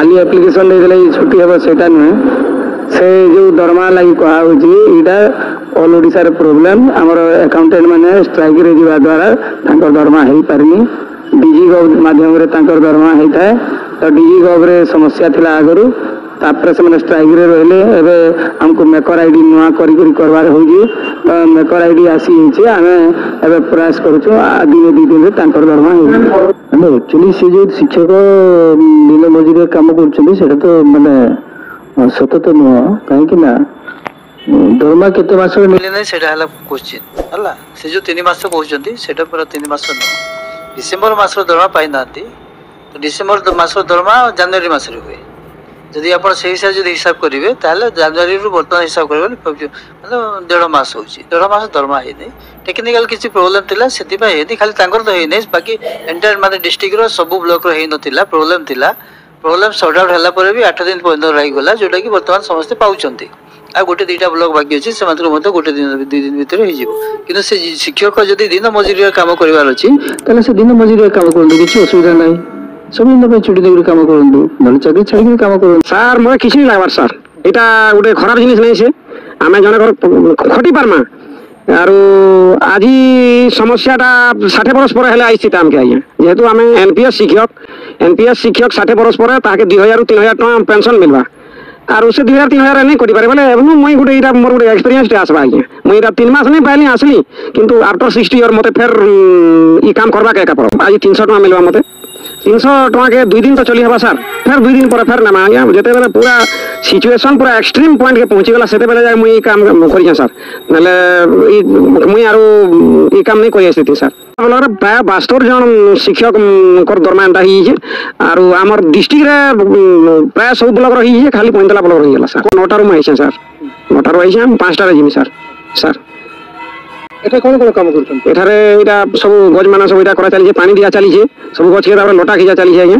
खाली एप्लिकेशन देदेले छुट्टी हे सेटा नुहे से जो दरमा लगी कहा ऑल ओडिशा प्रोब्लेम आमर अकाउंटेंट मैंने स्ट्राइक रे जीवा द्वारा तांकर दरमा हो पारनी डीजी गव माध्यम रे तांकर दरमा होता है तो डीजी गव रे समस्या थिला आगरु तापर से स्ट्राइक रे रहले एबे हमको मेकर आईडी नुआ करी करवार होजी मेकर आईडी आसी हिचे आमे एबे प्रयास करूछु दिने दी दिन रे तांकर दरमा हो एक्चुअली से जो शिक्षक दिन मजूरी काम करछथि सेटा तो माने सत तो नुआ काहे कि ना दरमा केते मास मिले नै सेटा हला क्वेश्चन हला से जो 3 मास कहउछथि सेटा पूरा 3 मास न डिसेंबर मास दरमा पाइ नाथि तो डिसेंबर मास दरमा जनवरी मास रे हुए जदि आप से हिसाब जब हिसाब करेंगे ताहले जनवरी रु बर्तमान हिसाब करेंगे मतलब 1.5 मास होची 1.5 मास दरमा है नहीं टेक्निकल किसी प्रॉब्लम थिला सेति पय हेदी खाली तांकर तो हे नहीं बाकी एंटायर माने डिस्ट्रिक्ट रो सब ब्लॉक रो हे नथिला प्रॉब्लम सॉर्ट आउट हला पर भी 8 दिन पर्यंत रही गला जोटा कि वर्तमान समस्त पाउचंती आ गोटे दुईटा ब्लॉक बाकी अछि से मात्र मते गोटे दिन 2 दिन भीतर हे जिवो किंतु से शिक्षक जदि दिन मजूरी काम करबार अछि तले से दिन मजूरी काम करंदु किछि असुविधा नै सब दिन पे छुट्टी देकर काम करंदु मन चाकरी छाड़ी काम करंदु सर मोर किछि नै लागबार सर एटा गोटे खराब जिनिस नै से आमे जने घर खटी पारमा आरो आजी समस्याटा 60 बरस पर हेले आइछि ताम के आइया जेहेतु आमे एनपीएस शिक्षक 60 बरस पर ताके 2000 3000 टका पेंशन मिलबा आरो से 2000 3000 नै करि पारे बोले मुई गोटे इटा मोर गोटे एक्सपीरियंस टे आसबा आइया मुई इटा 3 मास नै पाइली आसली किंतु आफ्टर 60 ईयर मते फेर ई काम करबा के का पर आज 300 टका मिलबा मते 300 टका के 2 दिन तो चली हवा सर फिर 2 दिन पर फिर ना आज्ञा जेते बेले पूरा सिचुएशन पूरा एक्सट्रीम पॉइंट के पहुंची गला सेते बेले जाय मुई काम करिया सर नले मुई आरो ई काम नै करि आसी सर बोलरे प्राय 72 जन शिक्षक कर दरमानटा ही जे आरो हमर डिस्ट्रिक्ट रे प्राय सब ब्लॉक रही जे खाली पंतला ब्लॉक रही गला सर 9टा रूम आइछे सर 9टा रूम आइछे हम 5टा रे जिमी सर एटा कोन काम करछन एठारे एटा सब गज माना सब एटा करा चली जे पानी दिया चली जे सब गछ के तापर लटा खिजा चली जे आज्ञा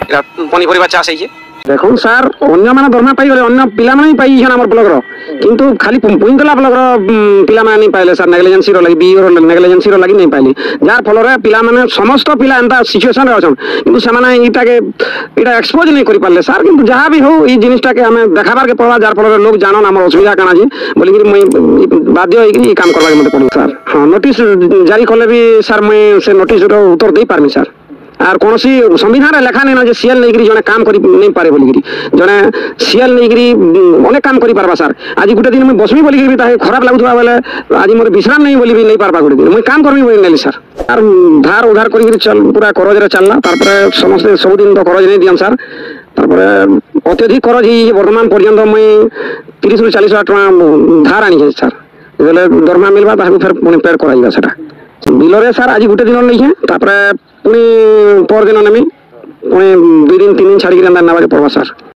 एटा पानी परिबा चास है जे देखो सर अन्य माने दरमा पाई गले अन्य पिला माने पाई छन हमर ब्लॉक रो किंतु खाली पुइंतला ब्लॉक रो पिला माने नहीं पाइले सर नेग्लिजेंसी रो लगी बी रो नेग्लिजेंसी रो लगी नहीं पाइली जार फल रे पिला माने समस्त पिला एंता सिचुएशन रे अछन किंतु समाने इटा के इटा एक्सपोज नहीं करि पाले सर किंतु जहां भी हो ई जिनिसटा के हमें देखाबार के पड़वा जार फल रे लोग जानन हमर असुविधा काना जी बोली कि मैं बाध्य होई कि काम करबा के मते पड़ो सर हां नोटिस जारी करले भी सर मैं से नोटिस रो उत्तर दे पारमी सर आर कौन सी संविधान लेखा नहीं ना जे सीएल नहीं जने काम करी नहीं पारे बोली जने सीएल नहीं अनेक काम करी पारबा सर आज गोटे दिन मैं बसमी बोली खराब लगुवा बेले आज मोर विश्राम नहीं बोली नहीं पारबा गोटे दिन मुझे काम करमी बोली नहीं सर आर धार उधार करी चल पूरा करज रे चलना तारपरे समस्त सब दिन तो करज नहीं दियम सर तारपरे अत्यधिक करज ही वर्तमान पर्यंत मैं 30 रु 40 लाख टका धार आनी सर बेले दरमा मिलबा ताकू फिर पुणी पेड कराइबा सेटा बिलरे सर आज गोटे दिन नहीं है तापरे पुणी पर दिन नेमी पुणी 2 दिन 3 दिन छाड़ी के नबा के पड़वा सर।